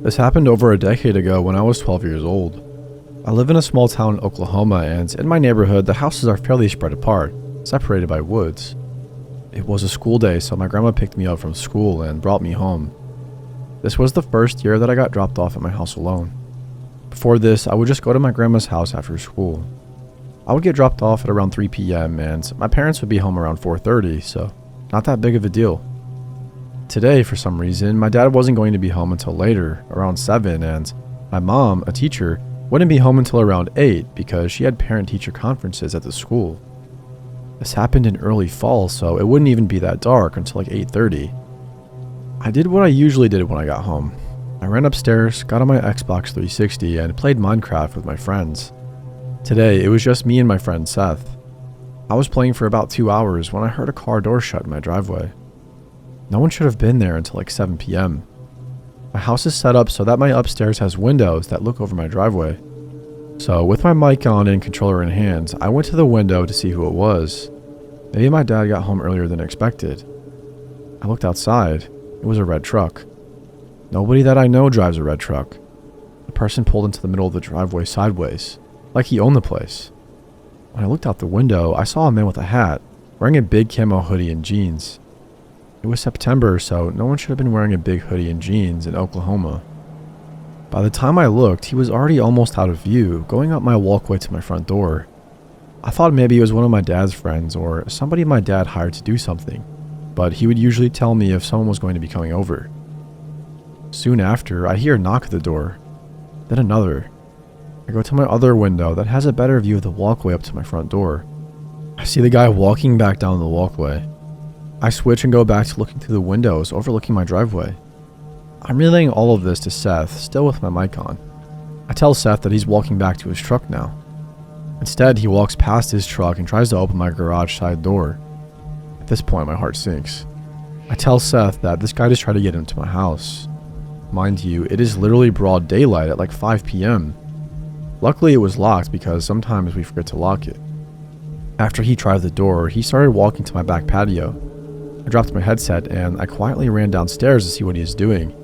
This happened over a decade ago when I was 12 years old. I live in a small town in Oklahoma, and in my neighborhood the houses are fairly spread apart, separated by woods. It was a school day, so my grandma picked me up from school and brought me home. This was the first year that I got dropped off at my house alone. Before this, I would just go to my grandma's house after school. I would get dropped off at around 3 p.m. and my parents would be home around 4:30, so not that big of a deal. Today, for some reason, my dad wasn't going to be home until later, around 7, and my mom, a teacher, wouldn't be home until around 8 because she had parent-teacher conferences at the school. This happened in early fall, so it wouldn't even be that dark until like 8:30. I did what I usually did when I got home. I ran upstairs, got on my Xbox 360, and played Minecraft with my friends. Today, it was just me and my friend Seth. I was playing for about 2 hours when I heard a car door shut in my driveway. No one should have been there until like 7 p.m. My house is set up so that my upstairs has windows that look over my driveway. So with my mic on and controller in hand, I went to the window to see who it was. Maybe my dad got home earlier than expected. I looked outside. It was a red truck. Nobody that I know drives a red truck. The person pulled into the middle of the driveway sideways, like he owned the place. When I looked out the window, I saw a man with a hat, wearing a big camo hoodie and jeans. It was September, so no one should have been wearing a big hoodie and jeans in Oklahoma. By the time I looked, he was already almost out of view, going up my walkway to my front door. I thought maybe it was one of my dad's friends or somebody my dad hired to do something, but he would usually tell me if someone was going to be coming over. Soon after, I hear a knock at the door, then another. I go to my other window that has a better view of the walkway up to my front door. I see the guy walking back down the walkway. I switch and go back to looking through the windows overlooking my driveway. I'm relaying all of this to Seth, still with my mic on. I tell Seth that he's walking back to his truck now. Instead, he walks past his truck and tries to open my garage side door. At this point, my heart sinks. I tell Seth that this guy just tried to get into my house. Mind you, it is literally broad daylight at like 5 p.m. Luckily, it was locked because sometimes we forget to lock it. After he tried the door, he started walking to my back patio. I dropped my headset and I quietly ran downstairs to see what he is doing.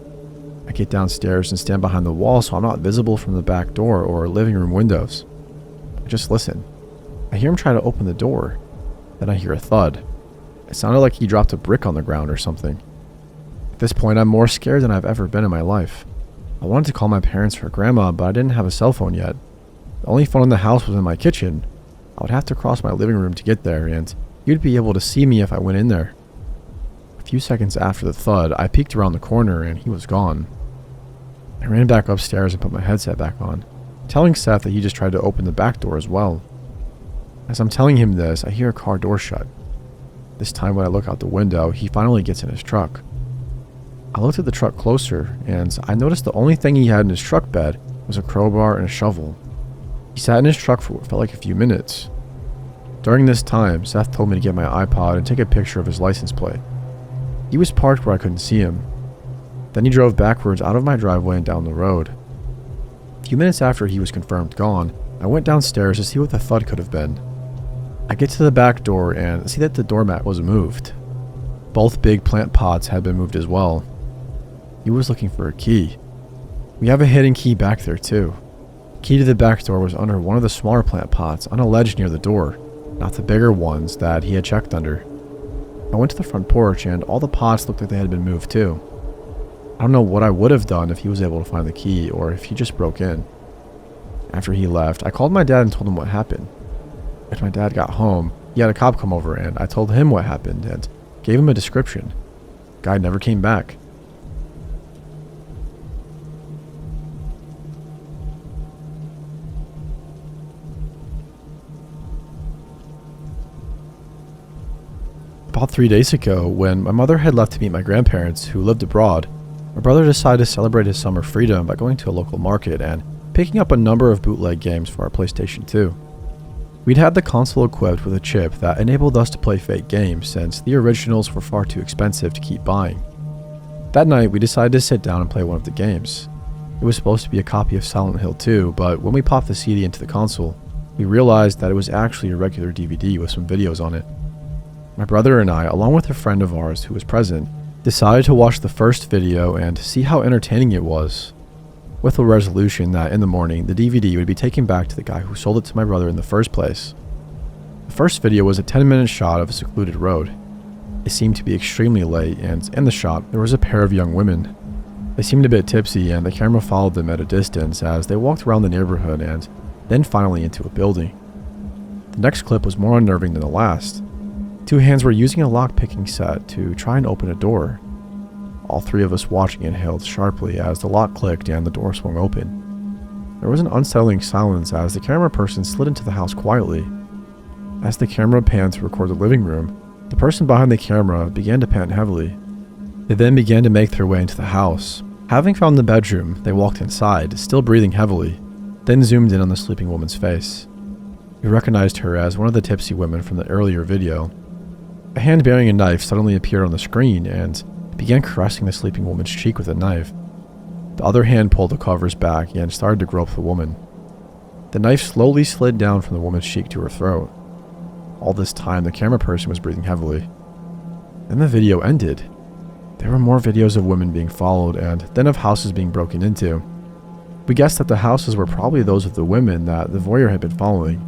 I get downstairs and stand behind the wall so I'm not visible from the back door or living room windows. I just listen. I hear him try to open the door. Then I hear a thud. It sounded like he dropped a brick on the ground or something. At this point, I'm more scared than I've ever been in my life. I wanted to call my parents or grandma, but I didn't have a cell phone yet. The only phone in the house was in my kitchen. I would have to cross my living room to get there, and you'd be able to see me if I went in there. A few seconds after the thud, I peeked around the corner and he was gone. I ran back upstairs and put my headset back on, telling Seth that he just tried to open the back door as well. As I'm telling him this, I hear a car door shut. This time when I look out the window, he finally gets in his truck. I looked at the truck closer, and I noticed the only thing he had in his truck bed was a crowbar and a shovel. He sat in his truck for what felt like a few minutes. During this time, Seth told me to get my iPod and take a picture of his license plate. He was parked where I couldn't see him. Then he drove backwards out of my driveway and down the road. A few minutes after he was confirmed gone, I went downstairs to see what the thud could have been. I get to the back door and see that the doormat was moved. Both big plant pots had been moved as well. He was looking for a key. We have a hidden key back there too. The key to the back door was under one of the smaller plant pots on a ledge near the door, not the bigger ones that he had checked under. I went to the front porch and all the pots looked like they had been moved too. I don't know what I would have done if he was able to find the key or if he just broke in. After he left, I called my dad and told him what happened. When my dad got home, he had a cop come over and I told him what happened and gave him a description. The guy never came back. About 3 days ago, when my mother had left to meet my grandparents who lived abroad, my brother decided to celebrate his summer freedom by going to a local market and picking up a number of bootleg games for our PlayStation 2. We'd had the console equipped with a chip that enabled us to play fake games since the originals were far too expensive to keep buying. That night, we decided to sit down and play one of the games. It was supposed to be a copy of Silent Hill 2, but when we popped the CD into the console, we realized that it was actually a regular DVD with some videos on it. My brother and I, along with a friend of ours who was present, decided to watch the first video and see how entertaining it was. with a resolution that in the morning the DVD would be taken back to the guy who sold it to my brother in the first place. The first video was a 10-minute shot of a secluded road. It seemed to be extremely late, and in the shot there was a pair of young women. They seemed a bit tipsy, and the camera followed them at a distance as they walked around the neighborhood and then finally into a building. The next clip was more unnerving than the last. Two hands were using a lock-picking set to try and open a door. All three of us watching inhaled sharply as the lock clicked and the door swung open. There was an unsettling silence as the camera person slid into the house quietly. As the camera panned to record the living room, the person behind the camera began to pant heavily. They then began to make their way into the house. Having found the bedroom, they walked inside, still breathing heavily, then zoomed in on the sleeping woman's face. We recognized her as one of the tipsy women from the earlier video. A hand bearing a knife suddenly appeared on the screen and began caressing the sleeping woman's cheek with a knife. The other hand pulled the covers back and started to grope the woman. The knife slowly slid down from the woman's cheek to her throat. All this time, the camera person was breathing heavily. Then the video ended. There were more videos of women being followed and then of houses being broken into. We guessed that the houses were probably those of the women that the voyeur had been following.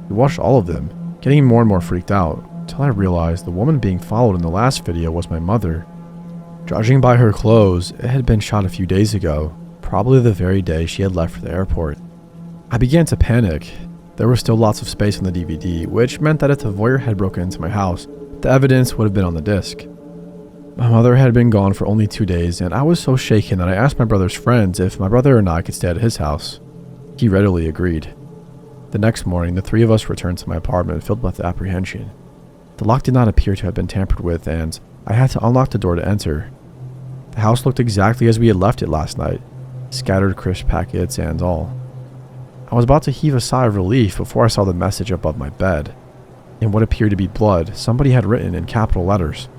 We watched all of them, getting more and more freaked out, until I realized the woman being followed in the last video was my mother. Judging by her clothes, it had been shot a few days ago, probably the very day she had left for the airport. I began to panic. There was still lots of space on the DVD, which meant that if the voyeur had broken into my house, the evidence would have been on the disc. My mother had been gone for only 2 days, and I was so shaken that I asked my brother's friends if my brother and I could stay at his house. He readily agreed. The next morning, the three of us returned to my apartment filled with apprehension. The lock did not appear to have been tampered with, and I had to unlock the door to enter. The house looked exactly as we had left it last night, scattered crisp packets and all. I was about to heave a sigh of relief before I saw the message above my bed. In what appeared to be blood, somebody had written in capital letters,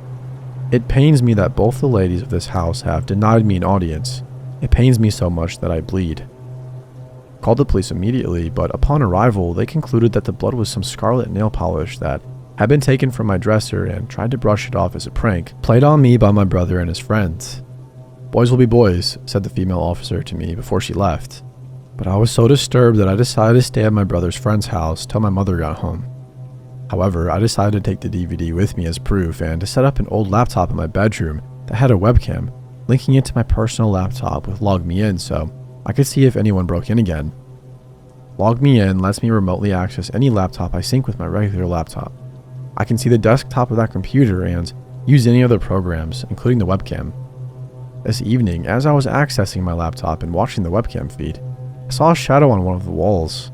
"It pains me that both the ladies of this house have denied me an audience. It pains me so much that I bleed." I called the police immediately, but upon arrival, they concluded that the blood was some scarlet nail polish that had been taken from my dresser and tried to brush it off as a prank played on me by my brother and his friends. "Boys will be boys," said the female officer to me before she left. But I was so disturbed that I decided to stay at my brother's friend's house till my mother got home. However, I decided to take the DVD with me as proof and to set up an old laptop in my bedroom that had a webcam, linking it to my personal laptop with Log Me In so I could see if anyone broke in again. Log Me In lets me remotely access any laptop I sync with my regular laptop. I can see the desktop of that computer and use any other programs, including the webcam. This evening, as I was accessing my laptop and watching the webcam feed, I saw a shadow on one of the walls.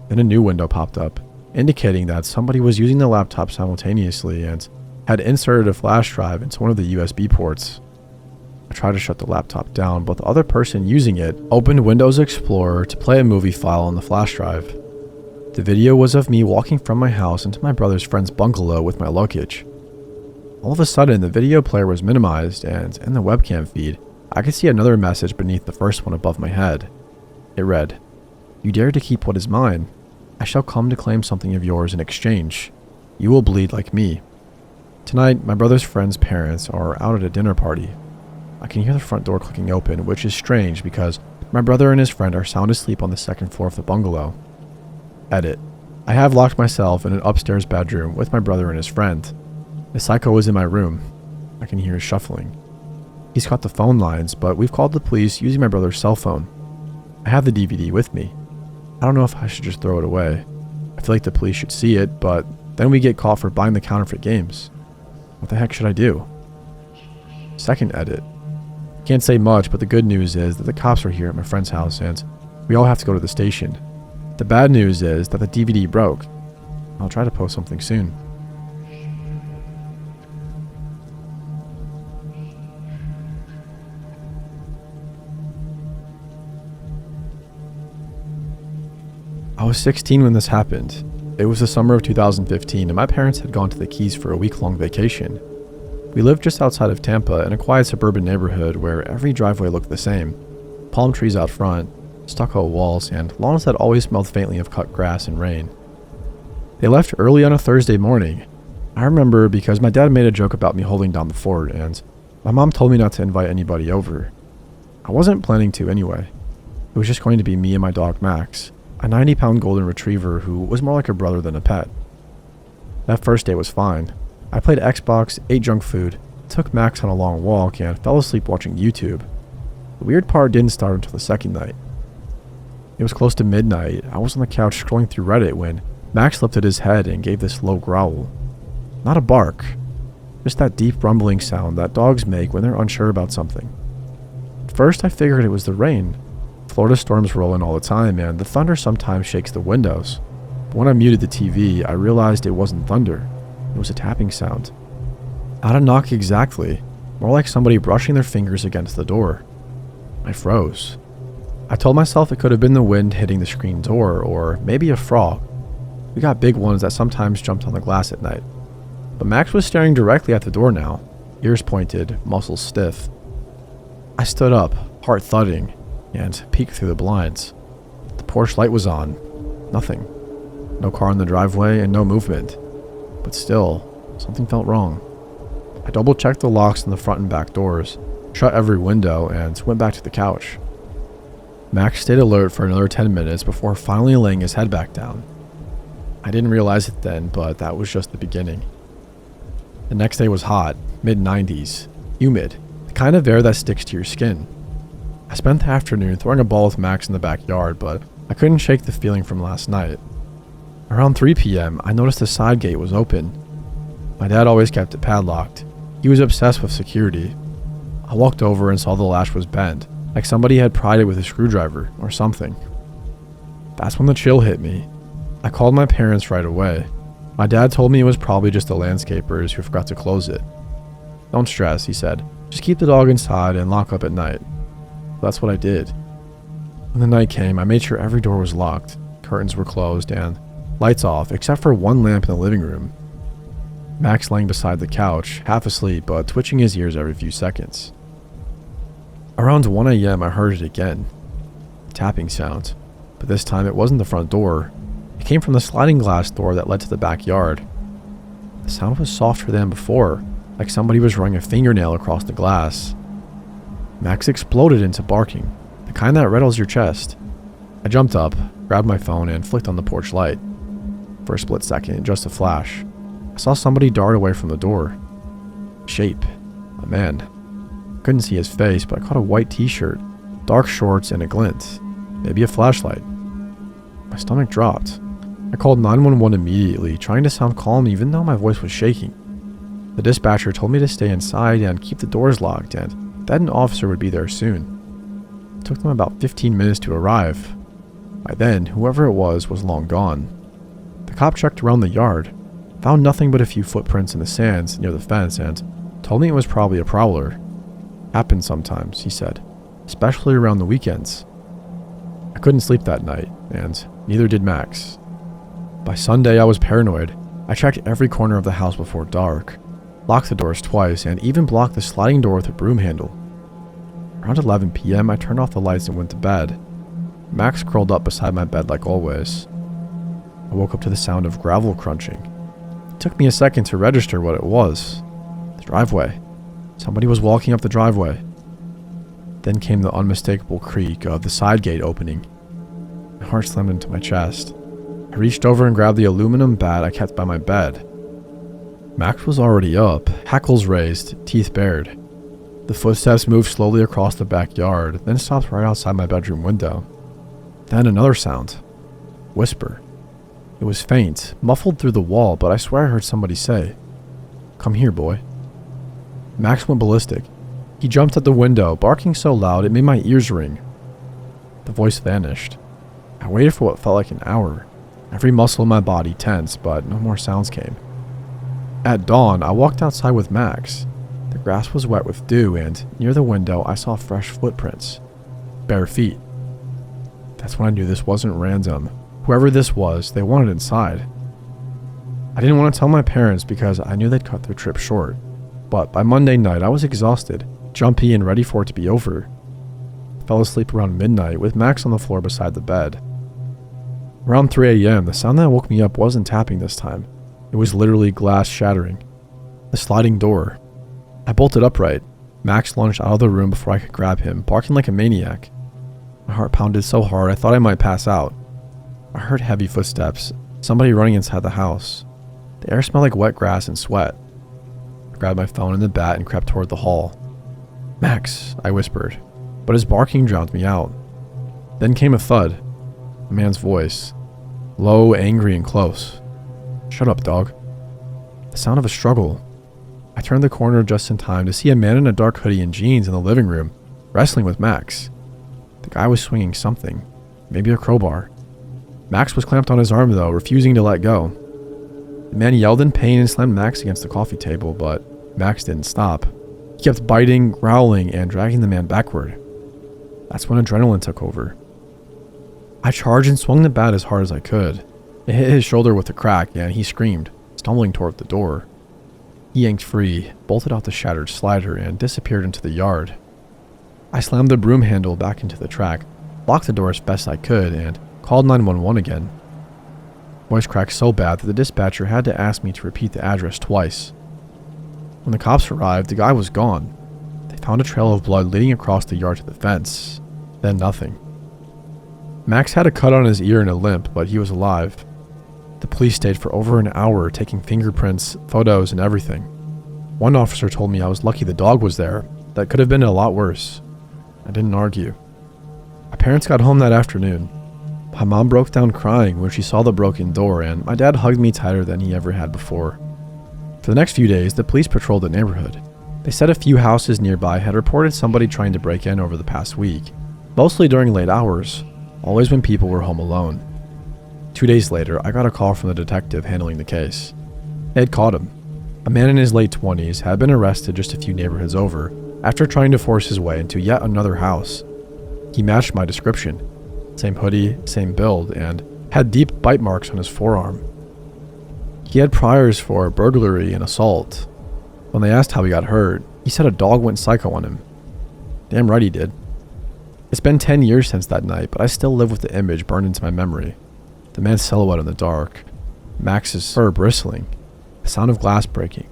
Then a new window popped up, indicating that somebody was using the laptop simultaneously and had inserted a flash drive into one of the USB ports. I tried to shut the laptop down, but the other person using it opened Windows Explorer to play a movie file on the flash drive. The video was of me walking from my house into my brother's friend's bungalow with my luggage. All of a sudden, the video player was minimized, and in the webcam feed, I could see another message beneath the first one above my head. It read, "You dare to keep what is mine? I shall come to claim something of yours in exchange. You will bleed like me." Tonight, my brother's friend's parents are out at a dinner party. I can hear the front door clicking open, which is strange because my brother and his friend are sound asleep on the second floor of the bungalow. Edit. I have locked myself in an upstairs bedroom with my brother and his friend. The psycho is in my room. I can hear his shuffling. He's cut the phone lines, but we've called the police using my brother's cell phone. I have the DVD with me. I don't know if I should just throw it away. I feel like the police should see it, but then we get caught for buying the counterfeit games. What the heck should I do? Second edit. Can't say much, but the good news is that the cops are here at my friend's house and we all have to go to the station. The bad news is that the DVD broke. I'll try to post something soon. I was 16 when this happened. It was the summer of 2015 and my parents had gone to the Keys for a week-long vacation. We lived just outside of Tampa in a quiet suburban neighborhood where every driveway looked the same. Palm trees out front, stucco walls, and lawns that always smelled faintly of cut grass and rain. They left early on a Thursday morning. I remember because my dad made a joke about me holding down the fort and my mom told me not to invite anybody over. I wasn't planning to anyway. It was just going to be me and my dog Max, a 90-pound golden retriever who was more like a brother than a pet. That first day was fine. I played Xbox, ate junk food, took Max on a long walk, and fell asleep watching YouTube. The weird part didn't start until the second night. It was close to midnight. I was on the couch scrolling through Reddit when Max lifted his head and gave this low growl. Not a bark, just that deep rumbling sound that dogs make when they're unsure about something. At first I figured it was the rain. Florida storms roll in all the time and the thunder sometimes shakes the windows. But when I muted the TV, I realized it wasn't thunder. It was a tapping sound. Not a knock exactly, more like somebody brushing their fingers against the door. I froze. I told myself it could have been the wind hitting the screen door, or maybe a frog. We got big ones that sometimes jumped on the glass at night. But Max was staring directly at the door now, ears pointed, muscles stiff. I stood up, heart thudding, and peeked through the blinds. The porch light was on. Nothing. No car in the driveway and no movement. But still, something felt wrong. I double-checked the locks on the front and back doors, shut every window, and went back to the couch. Max stayed alert for another 10 minutes before finally laying his head back down. I didn't realize it then, but that was just the beginning. The next day was hot, mid-90s, humid, the kind of air that sticks to your skin. I spent the afternoon throwing a ball with Max in the backyard, but I couldn't shake the feeling from last night. Around 3 p.m., I noticed the side gate was open. My dad always kept it padlocked. He was obsessed with security. I walked over and saw the latch was bent, like somebody had pried it with a screwdriver or something. That's when the chill hit me. I called my parents right away. My dad told me it was probably just the landscapers who forgot to close it. Don't stress, he said. Just keep the dog inside and lock up at night. That's what I did. When the night came, I made sure every door was locked, curtains were closed, and lights off, except for one lamp in the living room. Max laying beside the couch, half asleep but twitching his ears every few seconds. Around 1 a.m. I heard it again. A tapping sound, but this time it wasn't the front door. It came from the sliding glass door that led to the backyard. The sound was softer than before, like somebody was running a fingernail across the glass. Max exploded into barking, the kind that rattles your chest. I jumped up, grabbed my phone, and flicked on the porch light. For a split second, just a flash, I saw somebody dart away from the door. Shape. A man. Couldn't see his face, but I caught a white t-shirt, dark shorts, and a glint. Maybe a flashlight. My stomach dropped. I called 911 immediately, trying to sound calm even though my voice was shaking. The dispatcher told me to stay inside and keep the doors locked, and that an officer would be there soon. It took them about 15 minutes to arrive. By then, whoever it was long gone. The cop checked around the yard, found nothing but a few footprints in the sands near the fence, and told me it was probably a prowler. Happens sometimes, he said, especially around the weekends. I couldn't sleep that night, and neither did Max. By Sunday, I was paranoid. I checked every corner of the house before dark, locked the doors twice, and even blocked the sliding door with a broom handle. Around 11 p.m., I turned off the lights and went to bed. Max curled up beside my bed like always. I woke up to the sound of gravel crunching. It took me a second to register what it was. The driveway. Somebody was walking up the driveway. Then came the unmistakable creak of the side gate opening. My heart slammed into my chest. I reached over and grabbed the aluminum bat I kept by my bed. Max was already up, hackles raised, teeth bared. The footsteps moved slowly across the backyard, then stopped right outside my bedroom window. Then another sound. Whisper. It was faint, muffled through the wall, but I swear I heard somebody say, "Come here, boy." Max went ballistic. He jumped at the window, barking so loud it made my ears ring. The voice vanished. I waited for what felt like an hour, every muscle in my body tense, but no more sounds came. At dawn, I walked outside with Max. The grass was wet with dew, and near the window I saw fresh footprints. Bare feet. That's when I knew this wasn't random. Whoever this was, they wanted inside. I didn't want to tell my parents because I knew they'd cut their trip short. But by Monday night, I was exhausted, jumpy, and ready for it to be over. I fell asleep around midnight with Max on the floor beside the bed. Around 3 a.m., the sound that woke me up wasn't tapping this time. It was literally glass shattering. The sliding door. I bolted upright. Max lunged out of the room before I could grab him, barking like a maniac. My heart pounded so hard I thought I might pass out. I heard heavy footsteps, somebody running inside the house. The air smelled like wet grass and sweat. I grabbed my phone and the bat and crept toward the hall. "Max," I whispered, but his barking drowned me out. Then came a thud. A man's voice. Low, angry, and close. "Shut up, dog." The sound of a struggle. I turned the corner just in time to see a man in a dark hoodie and jeans in the living room, wrestling with Max. The guy was swinging something, maybe a crowbar. Max was clamped on his arm though, refusing to let go. The man yelled in pain and slammed Max against the coffee table, but Max didn't stop. He kept biting, growling, and dragging the man backward. That's when adrenaline took over. I charged and swung the bat as hard as I could. It hit his shoulder with a crack, and he screamed, stumbling toward the door. He yanked free, bolted out the shattered slider, and disappeared into the yard. I slammed the broom handle back into the track, locked the door as best I could, and called 911 again. Voice cracked so bad that the dispatcher had to ask me to repeat the address twice. When the cops arrived, the guy was gone. They found a trail of blood leading across the yard to the fence. Then nothing. Max had a cut on his ear and a limp, but he was alive. The police stayed for over an hour, taking fingerprints, photos, and everything. One officer told me I was lucky the dog was there. That could have been a lot worse. I didn't argue. My parents got home that afternoon. My mom broke down crying when she saw the broken door, and my dad hugged me tighter than he ever had before. For the next few days, the police patrolled the neighborhood. They said a few houses nearby had reported somebody trying to break in over the past week, mostly during late hours, always when people were home alone. 2 days later, I got a call from the detective handling the case. They had caught him. A man in his late 20s had been arrested just a few neighborhoods over after trying to force his way into yet another house. He matched my description. Same hoodie, same build, and had deep bite marks on his forearm. He had priors for burglary and assault. When they asked how he got hurt, he said a dog went psycho on him. Damn right he did. It's been 10 years since that night, but I still live with the image burned into my memory. The man's silhouette in the dark, Max's fur bristling, the sound of glass breaking.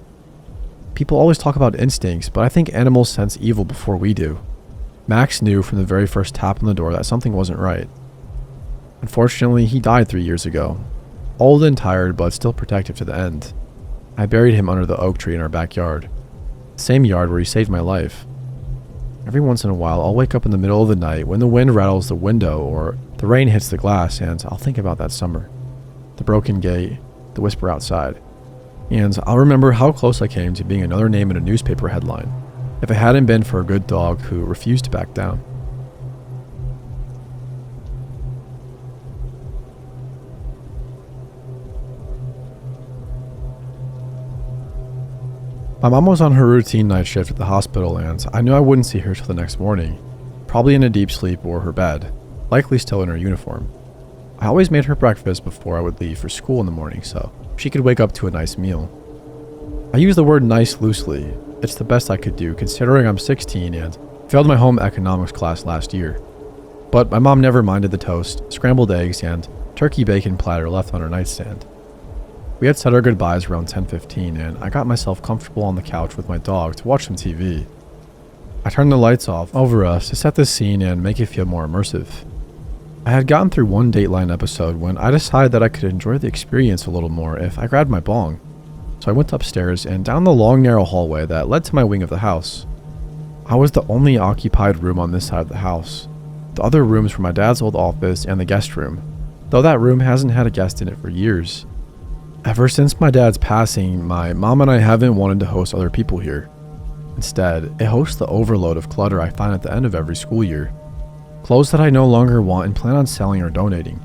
People always talk about instincts, but I think animals sense evil before we do. Max knew from the very first tap on the door that something wasn't right. Unfortunately, he died 3 years ago. Old and tired, but still protective to the end. I buried him under the oak tree in our backyard. The same yard where he saved my life. Every once in a while, I'll wake up in the middle of the night when the wind rattles the window or the rain hits the glass, and I'll think about that summer. The broken gate, the whisper outside. And I'll remember how close I came to being another name in a newspaper headline, if it hadn't been for a good dog who refused to back down. My mom was on her routine night shift at the hospital, and I knew I wouldn't see her till the next morning, probably in a deep sleep or her bed, likely still in her uniform. I always made her breakfast before I would leave for school in the morning so she could wake up to a nice meal. I use the word nice loosely. It's the best I could do considering I'm 16 and failed my home economics class last year. But my mom never minded the toast, scrambled eggs, and turkey bacon platter left on her nightstand. We had said our goodbyes around 10:15, and I got myself comfortable on the couch with my dog to watch some TV. I turned the lights off over us to set the scene and make it feel more immersive. I had gotten through one Dateline episode when I decided that I could enjoy the experience a little more if I grabbed my bong. So I went upstairs and down the long narrow hallway that led to my wing of the house. I was the only occupied room on this side of the house. The other rooms were my dad's old office and the guest room, though that room hasn't had a guest in it for years. Ever since my dad's passing, my mom and I haven't wanted to host other people here. Instead, it hosts the overload of clutter I find at the end of every school year. Clothes that I no longer want and plan on selling or donating.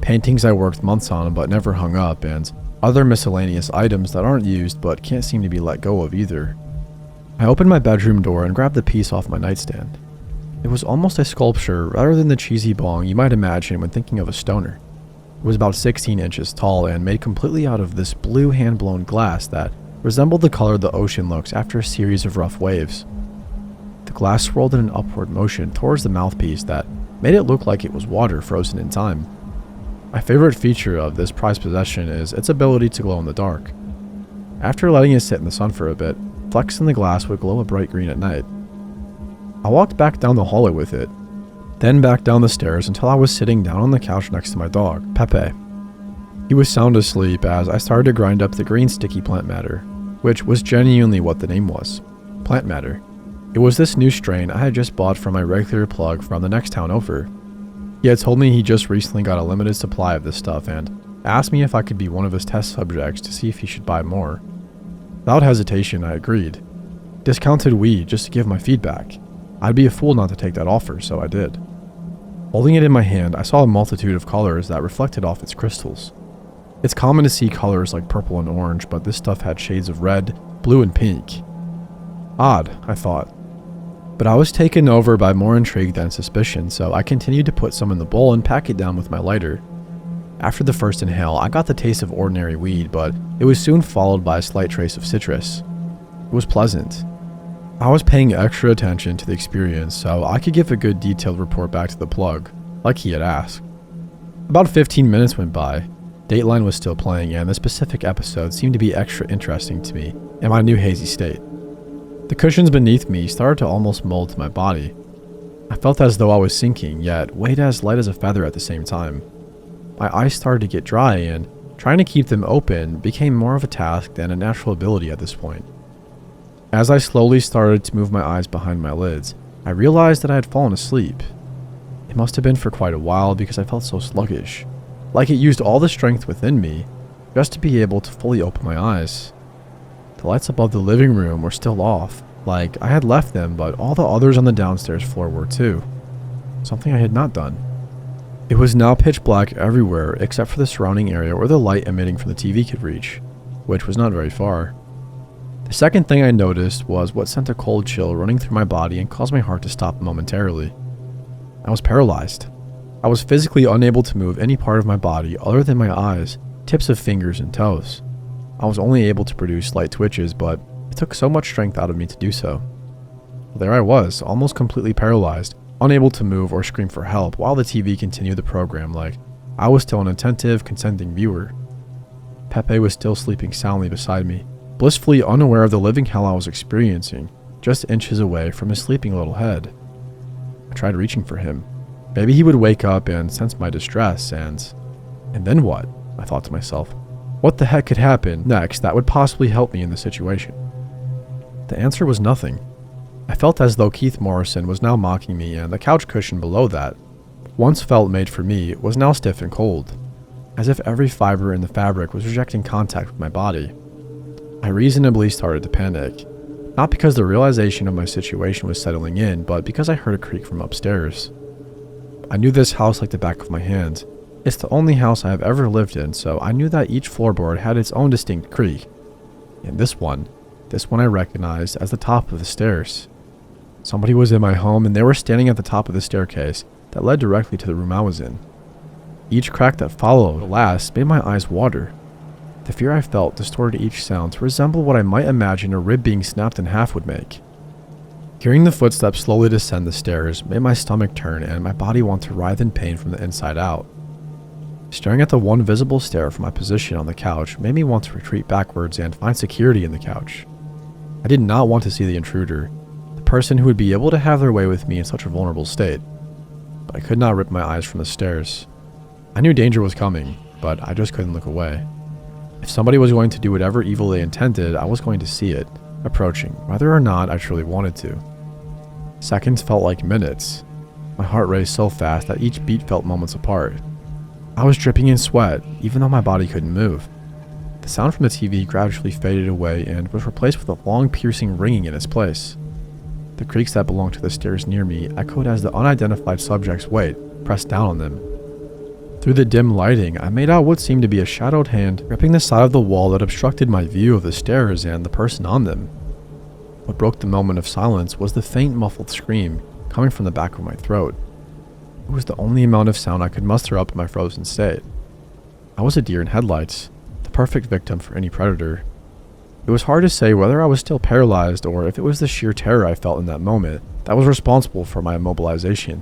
Paintings I worked months on but never hung up, and other miscellaneous items that aren't used but can't seem to be let go of either. I opened my bedroom door and grabbed the piece off my nightstand. It was almost a sculpture rather than the cheesy bong you might imagine when thinking of a stoner. It was about 16 inches tall and made completely out of this blue hand-blown glass that resembled the color the ocean looks after a series of rough waves. The glass swirled in an upward motion towards the mouthpiece that made it look like it was water frozen in time. My favorite feature of this prized possession is its ability to glow in the dark. After letting it sit in the sun for a bit, flecks in the glass would glow a bright green at night. I walked back down the hallway with it. then back down the stairs until I was sitting down on the couch next to my dog, Pepe. He was sound asleep as I started to grind up the green sticky plant matter, which was genuinely what the name was, plant matter. It was this new strain I had just bought from my regular plug from the next town over. He had told me he just recently got a limited supply of this stuff and asked me if I could be one of his test subjects to see if he should buy more. Without hesitation, I agreed. Discounted weed just to give my feedback. I'd be a fool not to take that offer, so I did. Holding it in my hand, I saw a multitude of colors that reflected off its crystals. It's common to see colors like purple and orange, but this stuff had shades of red, blue, and pink. Odd, I thought. But I was taken over by more intrigue than suspicion, so I continued to put some in the bowl and pack it down with my lighter. After the first inhale, I got the taste of ordinary weed, but it was soon followed by a slight trace of citrus. It was pleasant. I was paying extra attention to the experience so I could give a good detailed report back to the plug, like he had asked. About 15 minutes went by. Dateline was still playing and the specific episode seemed to be extra interesting to me in my new hazy state. The cushions beneath me started to almost mold to my body. I felt as though I was sinking, yet weighed as light as a feather at the same time. My eyes started to get dry and trying to keep them open became more of a task than a natural ability at this point. As I slowly started to move my eyes behind my lids, I realized that I had fallen asleep. It must have been for quite a while because I felt so sluggish, like it used all the strength within me just to be able to fully open my eyes. The lights above the living room were still off, like I had left them, but all the others on the downstairs floor were too. Something I had not done. It was now pitch black everywhere except for the surrounding area where the light emitting from the TV could reach, which was not very far. The second thing I noticed was what sent a cold chill running through my body and caused my heart to stop momentarily. I was paralyzed. I was physically unable to move any part of my body other than my eyes, tips of fingers, and toes. I was only able to produce slight twitches, but it took so much strength out of me to do so. There I was, almost completely paralyzed, unable to move or scream for help while the TV continued the program like I was still an attentive, consenting viewer. Pepe was still sleeping soundly beside me, blissfully unaware of the living hell I was experiencing, just inches away from his sleeping little head. I tried reaching for him. Maybe he would wake up and sense my distress, and then what? I thought to myself. What the heck could happen next that would possibly help me in the situation? The answer was nothing. I felt as though Keith Morrison was now mocking me, and the couch cushion below that, once felt made for me, was now stiff and cold, as if every fiber in the fabric was rejecting contact with my body. I reasonably started to panic, not because the realization of my situation was settling in, but because I heard a creak from upstairs. I knew this house like the back of my hand. It's the only house I have ever lived in, so I knew that each floorboard had its own distinct creak. And this one I recognized as the top of the stairs. Somebody was in my home and they were standing at the top of the staircase that led directly to the room I was in. Each crack that followed the last made my eyes water. The fear I felt distorted each sound to resemble what I might imagine a rib being snapped in half would make. Hearing the footsteps slowly descend the stairs made my stomach turn and my body want to writhe in pain from the inside out. Staring at the one visible stair from my position on the couch made me want to retreat backwards and find security in the couch. I did not want to see the intruder, the person who would be able to have their way with me in such a vulnerable state. But I could not rip my eyes from the stairs. I knew danger was coming, but I just couldn't look away. If somebody was going to do whatever evil they intended, I was going to see it, approaching, whether or not I truly wanted to. Seconds felt like minutes. My heart raced so fast that each beat felt moments apart. I was dripping in sweat, even though my body couldn't move. The sound from the TV gradually faded away and was replaced with a long piercing ringing in its place. The creaks that belonged to the stairs near me echoed as the unidentified subject's weight pressed down on them. Through the dim lighting, I made out what seemed to be a shadowed hand gripping the side of the wall that obstructed my view of the stairs and the person on them. What broke the moment of silence was the faint muffled scream coming from the back of my throat. It was the only amount of sound I could muster up in my frozen state. I was a deer in headlights, the perfect victim for any predator. It was hard to say whether I was still paralyzed or if it was the sheer terror I felt in that moment that was responsible for my immobilization.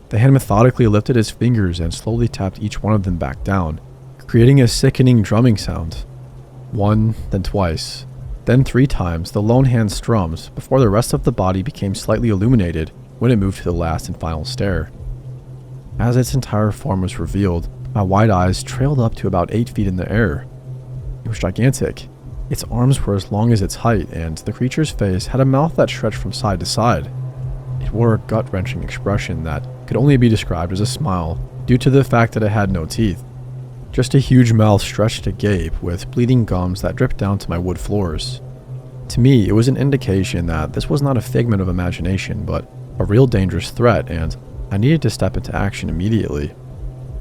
The hand methodically lifted its fingers and slowly tapped each one of them back down, creating a sickening drumming sound. One, then twice, then 3 times the lone hand strums before the rest of the body became slightly illuminated when it moved to the last and final stare. As its entire form was revealed, my wide eyes trailed up to about 8 feet in the air. It was gigantic. Its arms were as long as its height, and the creature's face had a mouth that stretched from side to side. It wore a gut-wrenching expression that could only be described as a smile due to the fact that it had no teeth. Just a huge mouth stretched to gape with bleeding gums that dripped down to my wood floors. To me, it was an indication that this was not a figment of imagination, but a real dangerous threat, and I needed to step into action immediately.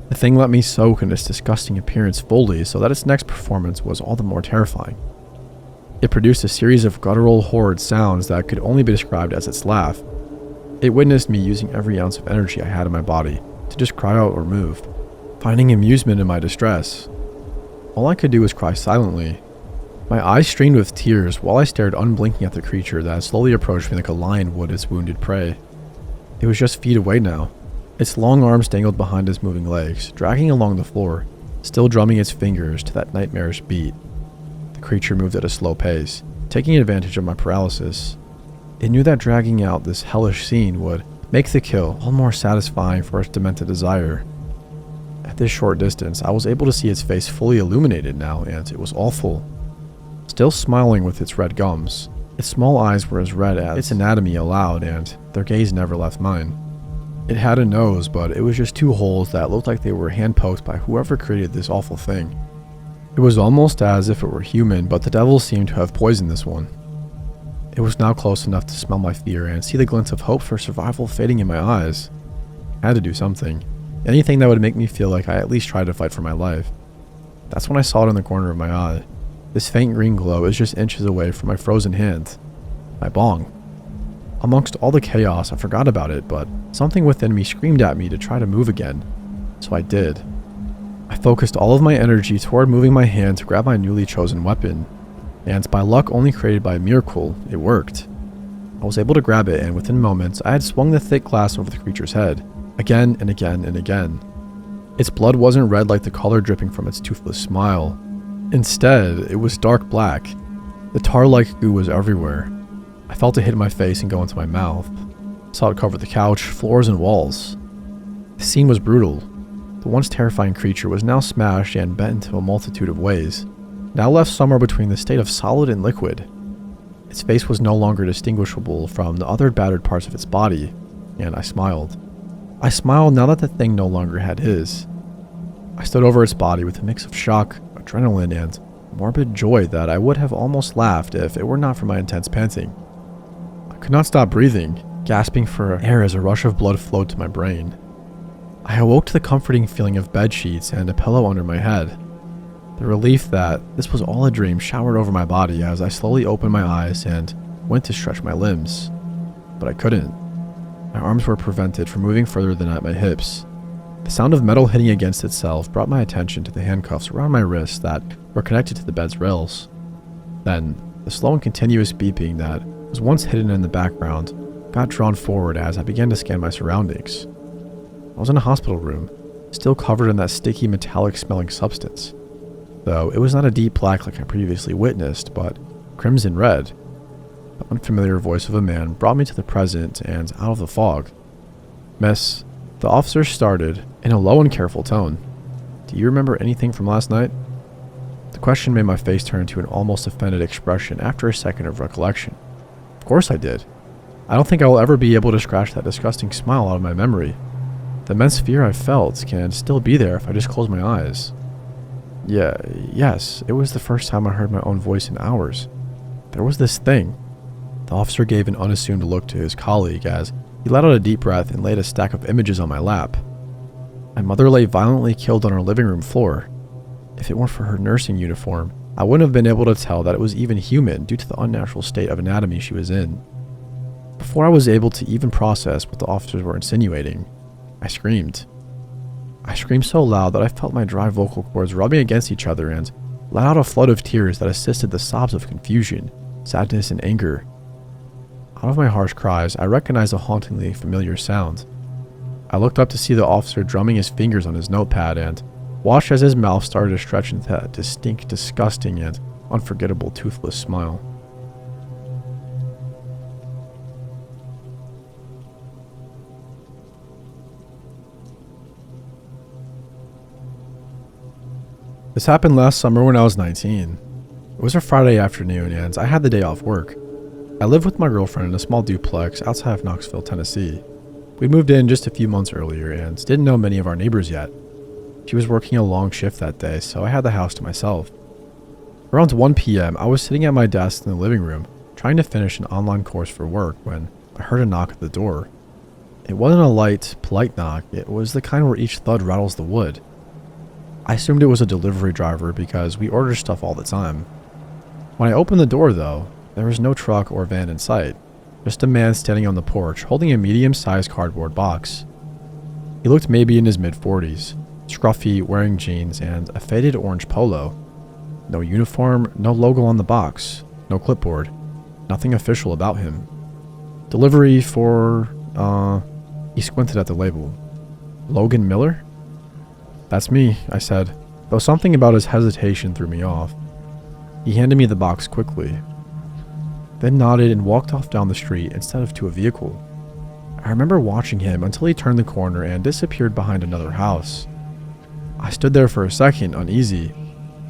The thing let me soak in its disgusting appearance fully so that its next performance was all the more terrifying. It produced a series of guttural, horrid sounds that could only be described as its laugh. It witnessed me using every ounce of energy I had in my body to just cry out or move, finding amusement in my distress. All I could do was cry silently. My eyes streamed with tears while I stared unblinking at the creature that slowly approached me like a lion would its wounded prey. It was just feet away now. Its long arms dangled behind its moving legs, dragging along the floor, still drumming its fingers to that nightmarish beat. The creature moved at a slow pace, taking advantage of my paralysis. It knew that dragging out this hellish scene would make the kill all more satisfying for its demented desire. At this short distance, I was able to see its face fully illuminated now, and it was awful. Still smiling with its red gums, its small eyes were as red as its anatomy allowed, and their gaze never left mine. It had a nose, but it was just 2 holes that looked like they were hand-poked by whoever created this awful thing. It was almost as if it were human, but the devil seemed to have poisoned this one. It was now close enough to smell my fear and see the glint of hope for survival fading in my eyes. I had to do something. Anything that would make me feel like I at least tried to fight for my life. That's when I saw it in the corner of my eye. This faint green glow is just inches away from my frozen hand. My bong. Amongst all the chaos, I forgot about it, but something within me screamed at me to try to move again. So I did. I focused all of my energy toward moving my hand to grab my newly chosen weapon, and by luck only created by a miracle, it worked. I was able to grab it, and within moments, I had swung the thick glass over the creature's head, again and again and again. Its blood wasn't red like the color dripping from its toothless smile. Instead, it was dark black. The tar-like goo was everywhere. I felt it hit my face and go into my mouth. I saw it cover the couch, floors, and walls. The scene was brutal. The once terrifying creature was now smashed and bent into a multitude of ways, now left somewhere between the state of solid and liquid. Its face was no longer distinguishable from the other battered parts of its body, and I smiled. I smiled now that the thing no longer had his. I stood over its body with a mix of shock, adrenaline, and morbid joy that I would have almost laughed if it were not for my intense panting. I could not stop breathing, gasping for air as a rush of blood flowed to my brain. I awoke to the comforting feeling of bed sheets and a pillow under my head. The relief that this was all a dream showered over my body as I slowly opened my eyes and went to stretch my limbs. But I couldn't. My arms were prevented from moving further than at my hips. The sound of metal hitting against itself brought my attention to the handcuffs around my wrists that were connected to the bed's rails. Then, the slow and continuous beeping that was once hidden in the background got drawn forward as I began to scan my surroundings. I was in a hospital room, still covered in that sticky metallic-smelling substance. Though it was not a deep black like I previously witnessed, but crimson red. The unfamiliar voice of a man brought me to the present and out of the fog. "Miss," the officer started, in a low and careful tone. "Do you remember anything from last night?" The question made my face turn to an almost offended expression after a second of recollection. Of course I did. I don't think I will ever be able to scratch that disgusting smile out of my memory. The immense fear I felt can still be there if I just close my eyes. Yes, it was the first time I heard my own voice in hours. There was this thing. The officer gave an unassumed look to his colleague as he let out a deep breath and laid a stack of images on my lap. My mother lay violently killed on our living room floor. If it weren't for her nursing uniform, I wouldn't have been able to tell that it was even human due to the unnatural state of anatomy she was in. Before I was able to even process what the officers were insinuating, I screamed. I screamed so loud that I felt my dry vocal cords rubbing against each other and let out a flood of tears that assisted the sobs of confusion, sadness, and anger. Out of my harsh cries, I recognized a hauntingly familiar sound. I looked up to see the officer drumming his fingers on his notepad and watched as his mouth started to stretch into that distinct, disgusting, and unforgettable toothless smile. This happened last summer when I was 19. It was a Friday afternoon and I had the day off work. I lived with my girlfriend in a small duplex outside of Knoxville, Tennessee. We moved in just a few months earlier and didn't know many of our neighbors yet. She was working a long shift that day, so I had the house to myself. Around 1 p.m., I was sitting at my desk in the living room, trying to finish an online course for work when I heard a knock at the door. It wasn't a light, polite knock, it was the kind where each thud rattles the wood. I assumed it was a delivery driver because we order stuff all the time. When I opened the door though, there was no truck or van in sight, just a man standing on the porch holding a medium-sized cardboard box. He looked maybe in his mid-40s, scruffy, wearing jeans and a faded orange polo. No uniform, no logo on the box, no clipboard, nothing official about him. Delivery for, he squinted at the label. Logan Miller? That's me, I said, though something about his hesitation threw me off. He handed me the box quickly, then nodded and walked off down the street instead of to a vehicle. I remember watching him until he turned the corner and disappeared behind another house. I stood there for a second, uneasy.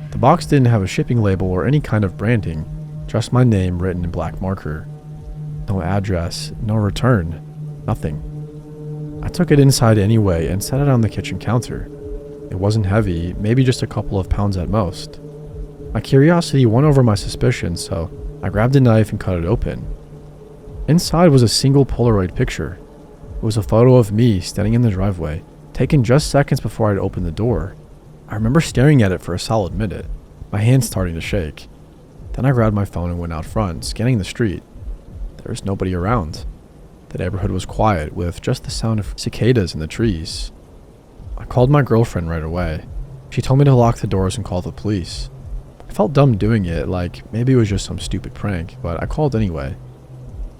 The box didn't have a shipping label or any kind of branding, just my name written in black marker. No address, no return, nothing. I took it inside anyway and set it on the kitchen counter. It wasn't heavy, maybe just a couple of pounds at most. My curiosity won over my suspicion, so I grabbed a knife and cut it open. Inside was a single Polaroid picture. It was a photo of me standing in the driveway, taken just seconds before I'd opened the door. I remember staring at it for a solid minute, my hands starting to shake. Then I grabbed my phone and went out front, scanning the street. There was nobody around. The neighborhood was quiet, with just the sound of cicadas in the trees. I called my girlfriend right away. She told me to lock the doors and call the police. I felt dumb doing it, like maybe it was just some stupid prank, but I called anyway.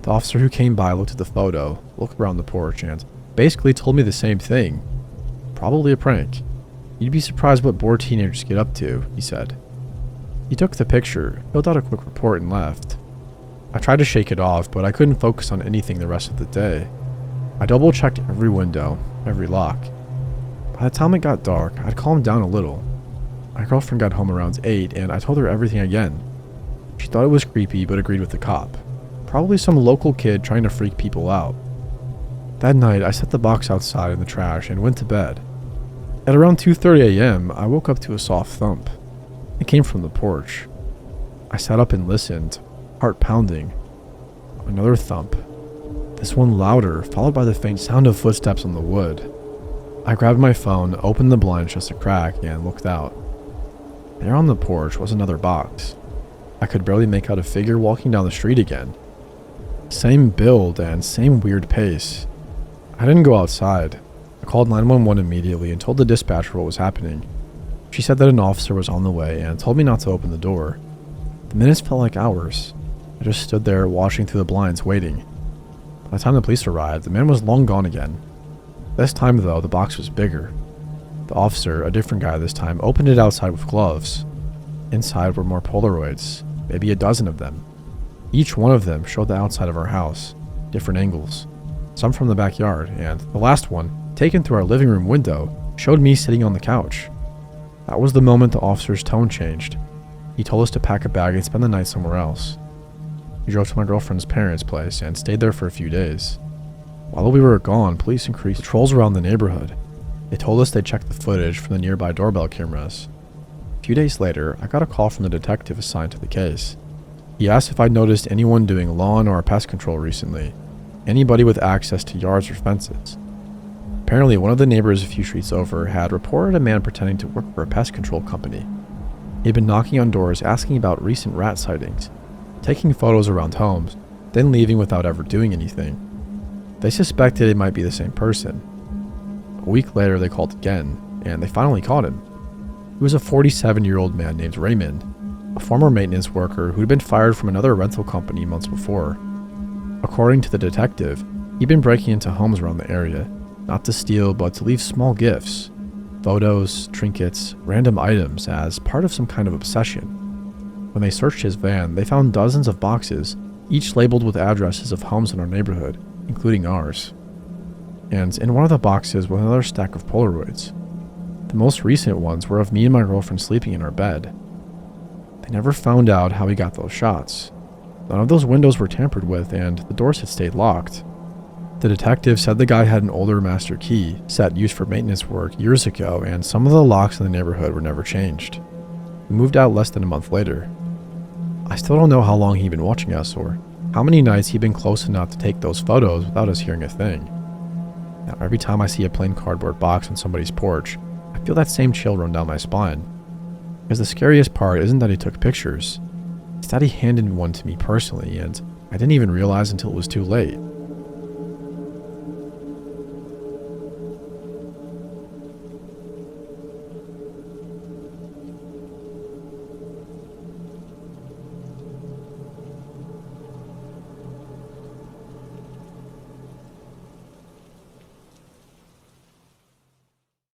The officer who came by looked at the photo, looked around the porch, and basically told me the same thing. Probably a prank. You'd be surprised what bored teenagers get up to, he said. He took the picture, filled out a quick report, and left. I tried to shake it off, but I couldn't focus on anything the rest of the day. I double-checked every window, every lock. By the time it got dark, I'd calmed down a little. My girlfriend got home around 8, and I told her everything again. She thought it was creepy, but agreed with the cop. Probably some local kid trying to freak people out. That night, I set the box outside in the trash and went to bed. At around 2:30 a.m., I woke up to a soft thump. It came from the porch. I sat up and listened, heart pounding. Another thump. This one louder, followed by the faint sound of footsteps on the wood. I grabbed my phone, opened the blinds just a crack, and looked out. There on the porch was another box. I could barely make out a figure walking down the street again. Same build and same weird pace. I didn't go outside. I called 911 immediately and told the dispatcher what was happening. She said that an officer was on the way and told me not to open the door. The minutes felt like hours. I just stood there watching through the blinds, waiting. By the time the police arrived, the man was long gone again. This time though, the box was bigger. The officer, a different guy this time, opened it outside with gloves. Inside were more Polaroids, maybe a dozen of them. Each one of them showed the outside of our house, different angles. Some from the backyard, and the last one, taken through our living room window, showed me sitting on the couch. That was the moment the officer's tone changed. He told us to pack a bag and spend the night somewhere else. We drove to my girlfriend's parents' place and stayed there for a few days. While we were gone, police increased patrols around the neighborhood. They told us they'd check the footage from the nearby doorbell cameras. A few days later, I got a call from the detective assigned to the case. He asked if I'd noticed anyone doing lawn or pest control recently, anybody with access to yards or fences. Apparently, one of the neighbors a few streets over had reported a man pretending to work for a pest control company. He'd been knocking on doors asking about recent rat sightings, taking photos around homes, then leaving without ever doing anything. They suspected it might be the same person. A week later, they called again, and they finally caught him. He was a 47-year-old man named Raymond, a former maintenance worker who'd been fired from another rental company months before. According to the detective, he'd been breaking into homes around the area, not to steal but to leave small gifts, photos, trinkets, random items as part of some kind of obsession. When they searched his van, they found dozens of boxes, each labeled with addresses of homes in our neighborhood, including ours. And in one of the boxes was another stack of Polaroids. The most recent ones were of me and my girlfriend sleeping in our bed. They never found out how we got those shots. None of those windows were tampered with, and the doors had stayed locked. The detective said the guy had an older master key set used for maintenance work years ago, and some of the locks in the neighborhood were never changed. We moved out less than a month later. I still don't know how long he'd been watching us or how many nights he'd been close enough to take those photos without us hearing a thing. Now, every time I see a plain cardboard box on somebody's porch, I feel that same chill run down my spine. Because the scariest part isn't that he took pictures, it's that he handed one to me personally, and I didn't even realize until it was too late.